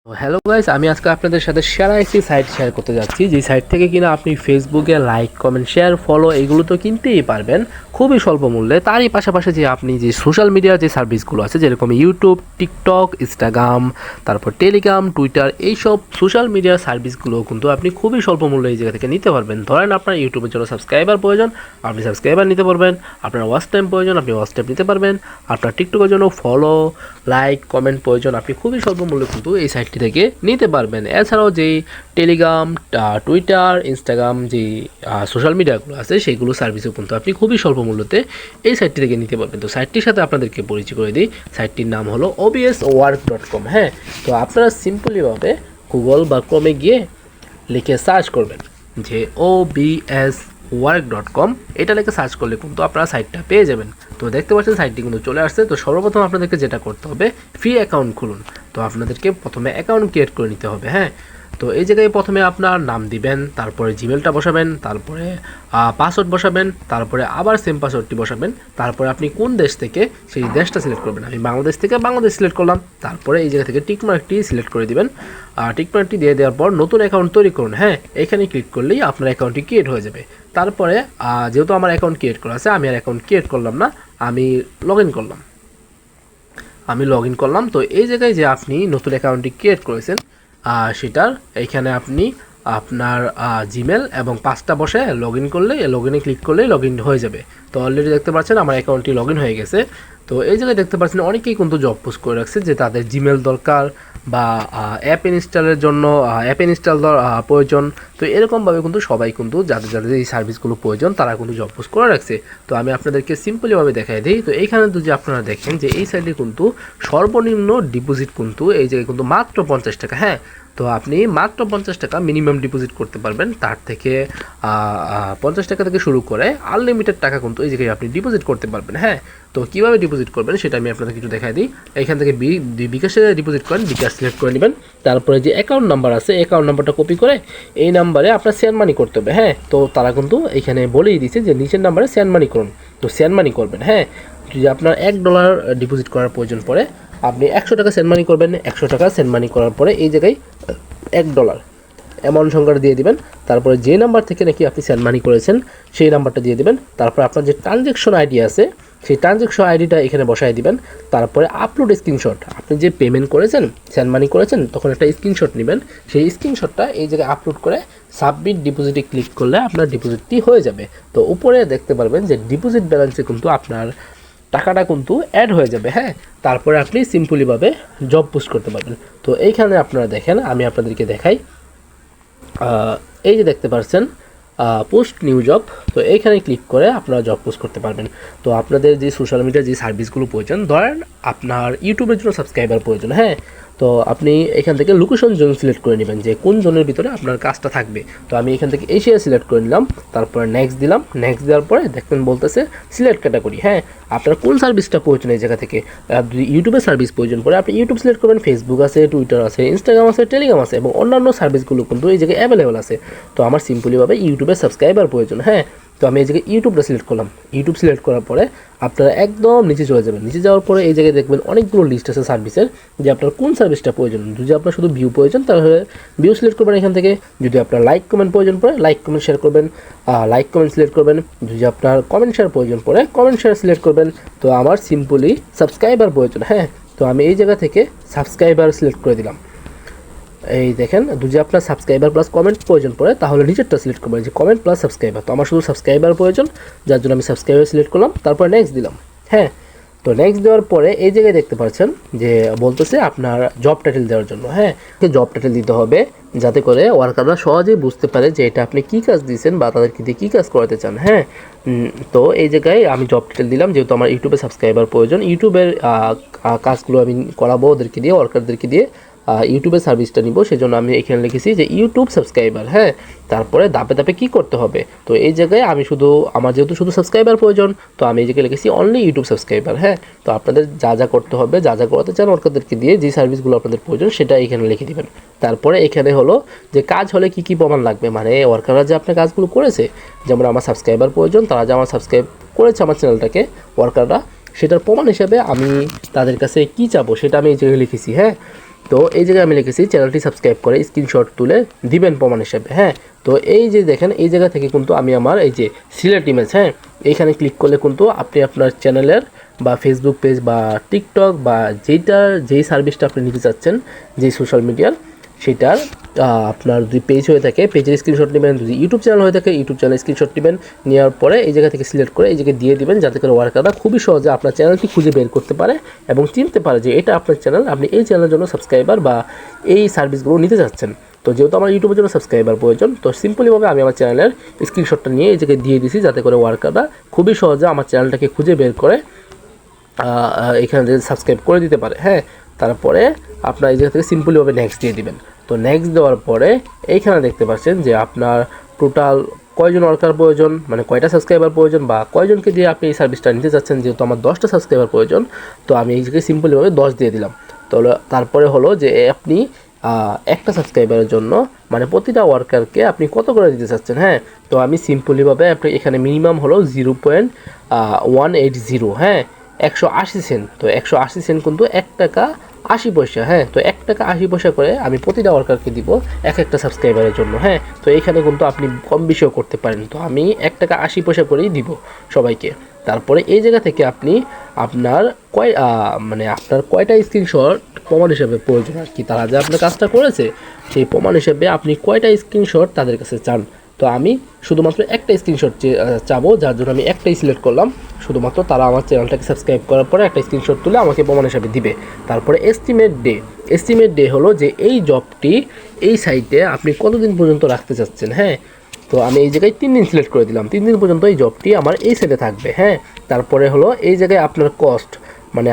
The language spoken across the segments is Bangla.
হ্যালো গাইস, আমি আজকে আপনাদের সাথে সেরা একটি সাইট শেয়ার করতে যাচ্ছি, যে সাইট থেকে কিনা আপনি ফেসবুকে লাইক, কমেন্ট, শেয়ার, ফলো এগুলো তো কিনতেই পারবেন খুবই স্বল্প মূল্যে। তারই পাশাপাশি যে আপনি যে সোশ্যাল মিডিয়ার যে সার্ভিসগুলো আছে, যেরকম ইউটিউব, টিকটক, ইনস্টাগ্রাম, তারপর টেলিগ্রাম, টুইটার, এইসব সোশ্যাল মিডিয়ার সার্ভিসগুলো কিন্তু আপনি খুবই স্বল্প মূল্যে এই জায়গা থেকে নিতে পারবেন। ধরেন আপনার ইউটিউবের জন্য সাবস্ক্রাইবার প্রয়োজন, আপনি সাবস্ক্রাইবার নিতে পারবেন। আপনার ওয়াচ টাইম প্রয়োজন, আপনি ওয়াচ টাইম নিতে পারবেন। আপনার টিকটকের জন্য ফলো, লাইক, কমেন্ট প্রয়োজন, আপনি খুবই স্বল্প মূল্যে কিন্তু এই সাইটটি থেকে নিতে পারবেন। এছাড়াও যেই টেলিগ্রাম, টুইটার, ইনস্টাগ্রাম যে সোশ্যাল মিডিয়াগুলো আছে সেইগুলো সার্ভিসও কিন্তু আপনি খুবই স্বল্প মূল্যতে এই সাইটটি থেকে নিতে পারবেন। তো সাইটটির সাথে আপনাদেরকে পরিচয় করে দিই। সাইটটির নাম হলো obswork.com। হ্যাঁ, তো আপনারা সিম্পলিভাবে গুগল বা ক্রোমে গিয়ে লিখে সার্চ করবেন যে obswork.com, এটা লিখে সার্চ করলে কিন্তু আপনারা সাইটটা পেয়ে যাবেন। তো দেখতে পাচ্ছেন সাইটটি কিন্তু চলে আসছে। তো সর্বপ্রথম আপনাদেরকে যেটা করতে হবে, ফ্রি অ্যাকাউন্ট খুলুন। তো আপনাদেরকে প্রথমে অ্যাকাউন্ট ক্রিয়েট করে নিতে হবে। হ্যাঁ, তো এই জায়গায় প্রথমে আপনার নাম দিবেন, তারপরে জিমেলটা বসাবেন, তারপরে পাসওয়ার্ড বসাবেন, তারপরে আবার সেম পাসওয়ার্ডটি বসাবেন। তারপরে আপনি কোন দেশ থেকে সেই দেশটা সিলেক্ট করবেন। আমি বাংলাদেশ থেকে বাংলাদেশ সিলেক্ট করলাম। তারপরে এই জায়গা থেকে টিকমার্কটি সিলেক্ট করে দিবেন। টিকমার্কটি দিয়ে দেওয়ার পর নতুন অ্যাকাউন্ট তৈরি করুন। হ্যাঁ, এখানে ক্লিক করলেই আপনার অ্যাকাউন্টটি ক্রিয়েট হয়ে যাবে। তারপরে যেহেতু আমার অ্যাকাউন্ট ক্রিয়েট করা আছে, আমি আর অ্যাকাউন্ট ক্রিয়েট করলাম না, আমি লগ ইন করলাম। তো এই জায়গায় যে আপনি নতুন অ্যাকাউন্টটি ক্রিয়েট করেছেন, সেটার এখানে আপনি আপনার জিমেল এবং পাসটা বসে লগ ইন করলে, লগ ইনে ক্লিক করলেই লগ ইন হয়ে যাবে। তো অলরেডি দেখতে পাচ্ছেন আমার অ্যাকাউন্টটি লগ ইন হয়ে গেছে। তো এই জায়গায় দেখতে পাচ্ছেন অনেকেই কিন্তু জব পোস্ট করে রাখছে যে তাদের জিমেল দরকার বা অ্যাপ ইনস্টলের জন্য অ্যাপ ইনস্টল প্রয়োজন। তো এরকমভাবে কিন্তু সবাই কিন্তু যাদের যাদের এই সার্ভিসগুলো প্রয়োজন তারা কিন্তু জব পোস্ট করে রাখছে। তো আমি আপনাদেরকে সিম্পলিভাবে দেখাই দিই। তো এইখানে যদি আপনারা দেখেন যে এই সাইডে কিন্তু সর্বনিম্ন ডিপোজিট কিন্তু এই জায়গায় কিন্তু মাত্র 50 টাকা। হ্যাঁ, তো আপনি মাত্র 50 টাকা মিনিমাম ডিপোজিট করতে পারবেন। তার থেকে 50 টাকা থেকে শুরু করে আনলিমিটেড টাকা কিন্তু এই জায়গায় আপনি ডিপোজিট করতে পারবেন। হ্যাঁ, তো কীভাবে ডিপোজিট করবেন সেটা আমি আপনাদের কিছু দেখাই দিই। এখান থেকে বিকাশে ডিপোজিট করেন, বিকাশ সিলেক্ট করে নেবেন। তারপরে যে অ্যাকাউন্ট নাম্বার আছে, অ্যাকাউন্ট নাম্বারটা কপি করে এই নাম্বারে আপনার সেন্ড মানি করতে হবে। হ্যাঁ, তো তারা কিন্তু এখানে বলেই দিচ্ছে যে নিচের নাম্বারে সেন্ড মানি করুন। তো সেন্ড মানি করবেন। হ্যাঁ, যদি আপনার $1 ডিপোজিট করার প্রয়োজন পড়ে, আপনি 100 টাকা সেন্ড মানি করবেন। 100 টাকা সেন্ড মানি করার পরে এই জায়গায় $1 অ্যামাউন্ট সংখ্যাটা দিয়ে দিবেন। তারপরে যে নাম্বার থেকে নাকি আপনি সেন্ড মানি করেছেন সেই নাম্বারটা দিয়ে দিবেন। তারপর আপনার যে ট্রানজ্যাকশন আইডি আছে সেই ট্রানজ্যাকশন আইডিটা এখানে বসায় দিবেন। তারপরে আপলোড স্ক্রিনশট, আপনি যে পেমেন্ট করেছেন, সেন্ড মানি করেছেন, তখন একটা স্ক্রিনশট নেবেন। সেই স্ক্রিনশটটা এই জায়গায় আপলোড করে সাবমিট ডিপোজিটে ক্লিক করলে আপনার ডিপোজিটটি হয়ে যাবে। তো উপরে দেখতে পারবেন যে ডিপোজিট ব্যালেন্সে কিন্তু আপনার টাকাটা কিন্তু অ্যাড হয়ে যাবে। হ্যাঁ, তারপরে আপনি সিম্পলিভাবে জব পোস্ট করতে পারবেন। তো এইখানে আপনারা দেখেন, আমি আপনাদেরকে দেখাই। এই যে দেখতে পাচ্ছেন পোস্ট নিউ জব, তো এইখানে ক্লিক করে আপনারা জব পোস্ট করতে পারবেন। তো আপনাদের যে সোশ্যাল মিডিয়ার যে সার্ভিসগুলো প্রয়োজন, ধরেন আপনার ইউটিউবের জন্য সাবস্ক্রাইবার প্রয়োজন। হ্যাঁ, তো আপনি এখান থেকে লোকেশন জোন সিলেক্ট করে নেবেন যে কোন জোনের ভিতরে আপনার কাজটা থাকবে। তো আমি এখান থেকে এশিয়া সিলেক্ট করে নিলাম। তারপরে নেক্সট দিলাম। নেক্সট দেওয়ার পরে দেখবেন বলতেছে সিলেক্ট ক্যাটাগরি। হ্যাঁ, আপনার কোন সার্ভিসটা প্রয়োজন এই জায়গা থেকে। যদি ইউটিউবের সার্ভিস প্রয়োজন পড়ে আপনি ইউটিউব সিলেক্ট করবেন। ফেসবুক আছে, টুইটার আছে, ইনস্টাগ্রাম আছে, টেলিগ্রাম আছে এবং অন্যান্য সার্ভিসগুলো কিন্তু এই জায়গায় অ্যাভেলেবেল আছে। তো আমার সিম্পলিভাবে ইউটিউবের সাবস্ক্রাইবার প্রয়োজন। হ্যাঁ, তো আমি এই জায়গায় ইউটিউবটা সিলেক্ট করলাম। ইউটিউব সিলেক্ট করার পরে আপনারা একদম নিচে চলে যাবেন। নিচে যাওয়ার পরে এই জায়গায় দেখবেন অনেকগুলো লিস্ট আছে সার্ভিসের, যে আপনার কোন সার্ভিসটা প্রয়োজন। যদি আপনার শুধু ভিউ প্রয়োজন তাহলে ভিউ সিলেক্ট করবেন এখান থেকে। যদি আপনার লাইক কমেন্ট প্রয়োজন পড়ে লাইক কমেন্ট শেয়ার করবেন, লাইক কমেন্ট সিলেক্ট করবেন। যদি আপনার কমেন্ট শেয়ার প্রয়োজন পড়ে কমেন্ট শেয়ার সিলেক্ট করবেন। তো আমার সিম্পলি সাবস্ক্রাইবার প্রয়োজন। হ্যাঁ, তো আমি এই জায়গা থেকে সাবস্ক্রাইবার সিলেক্ট করে দিলাম। এই দেখেন, যদি আপনার সাবস্ক্রাইবার প্লাস কমেন্ট প্রয়োজন পড়ে তাহলে নিচেরটা সিলেক্ট করবেন যে কমেন্ট প্লাস সাবস্ক্রাইবার। তো আমার শুধু সাবস্ক্রাইবার প্রয়োজন, যার জন্য আমি সাবস্ক্রাইবার সিলেক্ট করলাম। তারপর নেক্সট দিলাম। হ্যাঁ, তো নেক্সট দেওয়ার পরে এই জায়গায় দেখতে পাচ্ছেন যে বলতেছে আপনার জব টাইটেল দেওয়ার জন্য। হ্যাঁ, জব টাইটেল দিতে হবে যাতে করে ওয়ার্কাররা সহজেই বুঝতে পারে যে এটা আপনি কী কাজ দিয়েছেন বা তাদেরকে দিয়ে কী কাজ করাতে চান। হ্যাঁ, তো এই জায়গায় আমি জব টাইটেল দিলাম, যেহেতু আমার ইউটিউবে সাবস্ক্রাইবার প্রয়োজন। ইউটিউবের কাজগুলো আমি করাবো ওদেরকে দিয়ে, ওয়ার্কারদেরকে দিয়ে ইউটিউবের সার্ভিসটা নিব, সেজন্য আমি এখানে লিখেছি যে ইউটিউব সাবস্ক্রাইবার। হ্যাঁ, তারপরে ধাপে ধাপে কী করতে হবে। তো এই জায়গায় আমি আমার যেহেতু শুধু সাবস্ক্রাইবার প্রয়োজন, তো আমি এই জায়গায় লিখেছি অনলি ইউটিউব সাবস্ক্রাইবার। হ্যাঁ, তো আপনাদের যা যা করতে হবে, যা যা করাতে চান ওয়ার্কারদেরকে দিয়ে, যে সার্ভিসগুলো আপনাদের প্রয়োজন সেটা এখানে লিখে দিবেন। তারপরে এখানে হলো যে কাজ হলে কী কী প্রমাণ লাগবে, মানে ওয়ার্কাররা যে আপনার কাজগুলো করেছে, যেমন আমার সাবস্ক্রাইবার প্রয়োজন, তারা যে আমার সাবস্ক্রাইব করেছে আমার চ্যানেলটাকে ওয়ার্কাররা, সেটার প্রমাণ হিসেবে আমি তাদের কাছে কী চাবো সেটা আমি এই জায়গায় লিখেছি। হ্যাঁ, তো এই জায়গায় আমি লিখেছি চ্যানেলটি সাবস্ক্রাইব করে স্ক্রিনশট তুলে দিবেন প্রমাণ হিসেবে। হ্যাঁ, তো এই যে দেখেন এই জায়গা থেকে কিন্তু আমি আমার এই যে সিলেক্ট ইমেজ, হ্যাঁ, এইখানে ক্লিক করলে কিন্তু আপনি আপনার চ্যানেলের বা ফেসবুক পেজ বা টিকটক বা যেই সার্ভিসটা আপনি নিতে চাচ্ছেন, যেই সোশ্যাল মিডিয়ার, সেটার আপনার যদি পেজ হয়ে থাকে পেজের স্ক্রিনশট নেবেন, যদি ইউটিউব চ্যানেল হয়ে থাকে ইউটিউব চ্যানেল স্ক্রিনশট নেবেন, নেওয়ার পরে এই জায়গা থেকে সিলেক্ট করে এই জায়গায় দিয়ে দিবেন, যাতে করে ওয়ার্কাররা খুবই সহজে আপনার চ্যানেলটি খুঁজে বের করতে পারে এবং চিনতে পারে যে এটা আপনার চ্যানেল, আপনি এই চ্যানেলের জন্য সাবস্ক্রাইবার বা এই সার্ভিসগুলো নিতে চাচ্ছেন। তো যেহেতু আমার ইউটিউবের জন্য সাবস্ক্রাইবার প্রয়োজন, তো সিম্পলিভাবে আমি আমার চ্যানেলের স্ক্রিনশটটা নিয়ে এই জায়গায় দিয়ে দিছি, যাতে করে ওয়ার্কাররা খুবই সহজে আমার চ্যানেলটাকে খুঁজে বের করে এখানে থেকে সাবস্ক্রাইব করে দিতে পারে। হ্যাঁ, তারপরে আপনার এই জায়গা থেকে সিম্পলিভাবে নেক্সট দিয়ে দিবেন। তো নেক্সট দেওয়ার পরে এইখানে দেখতে পাচ্ছেন যে আপনার টোটাল কয়জন ওয়ার্কার প্রয়োজন, মানে কয়টা সাবস্ক্রাইবার প্রয়োজন বা কয়জনকে দিয়ে আপনি এই সার্ভিসটা নিতে চাচ্ছেন। যেহেতু আমার 10টা সাবস্ক্রাইবার প্রয়োজন, তো আমি এই জায়গায় সিম্পলিভাবে 10 দিয়ে দিলাম। তো তারপরে হলো যে আপনি একটা সাবস্ক্রাইবারের জন্য মানে প্রতিটা ওয়ার্কারকে আপনি কত করে দিতে চাচ্ছেন। হ্যাঁ, তো আমি সিম্পলিভাবে আপনি এখানে মিনিমাম হলো 0.180, হ্যাঁ, 180 সেন্ট। তো 180 সেন্ট কিন্তু 1 টাকা 80 পয়সা। হ্যাঁ, তো 1 টাকা 80 পয়সা করে আমি প্রতিটা ওয়ার্কারকে দিব একটা সাবস্ক্রাইবারের জন্য। হ্যাঁ, তো এইখানে কিন্তু আপনি কম বেশিও করতে পারেন। তো আমি 1 টাকা 80 পয়সা করেই দিব সবাইকে। তারপরে এই জায়গা থেকে আপনি আপনার আপনার কয়টা স্ক্রিনশট প্রমাণ হিসেবে প্রয়োজন আর কি, তারা যে আপনার কাজটা করেছে সেই প্রমাণ হিসেবে আপনি কয়টা স্ক্রিনশট তাদের কাছে চান। তো আমি শুধুমাত্র একটা স্ক্রিনশট চাবো, যার জন্য আমি একটাই সিলেক্ট করলাম। শুধুমাত্র তারা আমার চ্যানেলটাকে সাবস্ক্রাইব করার পরে একটা স্ক্রিনশট তুলে আমাকে প্রমাণ হিসাবে দিবে। তারপরে এস্টিমেট ডে হলো যে এই জবটি এই সাইটে আপনি কতদিন পর্যন্ত রাখতে চাচ্ছেন। হ্যাঁ, তো আমি এই জায়গায় 3 দিন সিলেক্ট করে দিলাম, 3 দিন পর্যন্ত এই জবটি আমার এই সাইটে থাকবে। হ্যাঁ, তারপরে হলো এই জায়গায় আপনার কস্ট, মানে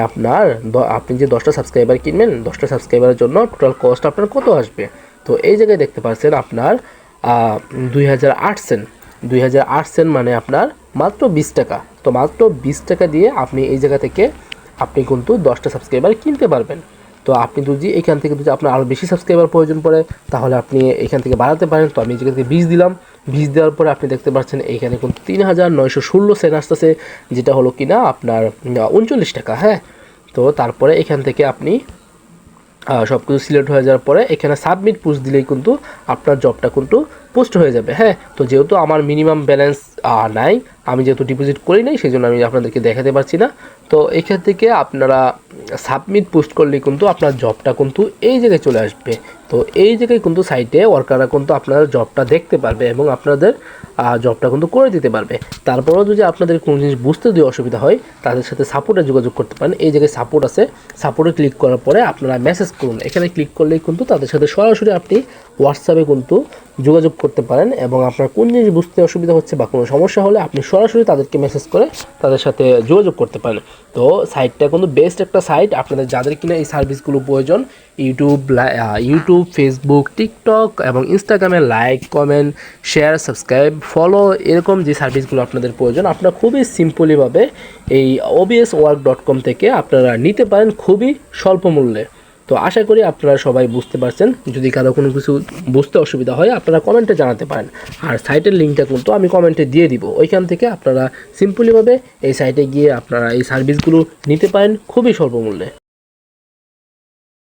আপনি যে 10টা সাবস্ক্রাইবার কিনবেন, 10টা সাবস্ক্রাইবারের জন্য টোটাল কস্ট আপনার কত আসবে। তো এই জায়গায় দেখতে পাচ্ছেন আপনার 2008 সেন্ট, মানে আপনার মাত্র 20 টাকা। তো মাত্র 20 টাকা দিয়ে আপনি এই জায়গা থেকে আপনি কিন্তু 10টা সাবস্ক্রাইবার কিনতে পারবেন। তো আপনি যদি এখান থেকে যদি আপনার আরও বেশি সাবস্ক্রাইবার প্রয়োজন পড়ে, তাহলে আপনি এখান থেকে বাড়াতে পারেন। তো আমি এই জায়গা থেকে 20 দিলাম। 20 দেওয়ার পরে আপনি দেখতে পাচ্ছেন এইখানে কিন্তু 3916 সেন্ট আসতেছে, যেটা হলো কিনা আপনার 39 টাকা। হ্যাঁ, তো তারপরে এখান থেকে আপনি সব কিছু সিলেক্ট হয়ে যাওয়ার পরে এখানে সাবমিট পোস্ট দিলেই কিন্তু আপনার জবটা কিন্তু পোস্ট হয়ে যাবে। হ্যাঁ, তো যেহেতু আমার মিনিমাম ব্যালেন্স নাই, আমি যেহেতু ডিপোজিট করি নাই, সেই জন্য আমি আপনাদেরকে দেখাতে পারছি না। তো এখান থেকে আপনারা সাবমিট পোস্ট করলে কিন্তু আপনার জবটা কিন্তু এই জায়গায় চলে আসবে। তো এই জায়গায় কিন্তু সাইটে ওয়ার্কাররা কিন্তু আপনার জবটা দেখতে পারবে এবং আপনাদের জবটা কিন্তু করে দিতে পারবে। তারপরেও যদি আপনাদের কোনো জিনিস বুঝতে দিয়ে অসুবিধা হয়, তাদের সাথে সাপোর্টে যোগাযোগ করতে পারেন। এই জায়গায় সাপোর্ট আছে, সাপোর্টে ক্লিক করার পরে আপনারা মেসেজ করুন। এখানে ক্লিক করলেই কিন্তু তাদের সাথে সরাসরি আপনি হোয়াটসঅ্যাপে কিন্তু যোগাযোগ করতে পারেন এবং আপনার কোন জিনিস বুঝতে অসুবিধা হচ্ছে বা কোনো সমস্যা হলে আপনি সরাসরি তাদেরকে মেসেজ করে তাদের সাথে যোগাযোগ করতে পারেন। তো সাইটটা কিন্তু বেস্ট একটা সাইট। আপনাদের যাদের কিনা এই সার্ভিসগুলো প্রয়োজন, ইউটিউব, ফেসবুক, টিকটক এবং ইনস্টাগ্রামে like, comment, share, subscribe, follow, এরকম যে সার্ভিসগুলো আপনাদের প্রয়োজন, আপনারা খুবই সিম্পলিভাবে এই obswork.com থেকে আপনারা নিতে পারেন খুবই স্বল্প মূল্যে। তো আশা করি আপনারা সবাই বুঝতে পারছেন। যদি কারো কোনো কিছু বুঝতে অসুবিধা হয় আপনারা কমেন্টে জানাতে পারেন। আর সাইটের লিঙ্কটা কিন্তু আমি কমেন্টে দিয়ে দিব, ওইখান থেকে আপনারা সিম্পলিভাবে এই সাইটে গিয়ে আপনারা এই সার্ভিসগুলো নিতে পারেন খুবই স্বল্প মূল্যে।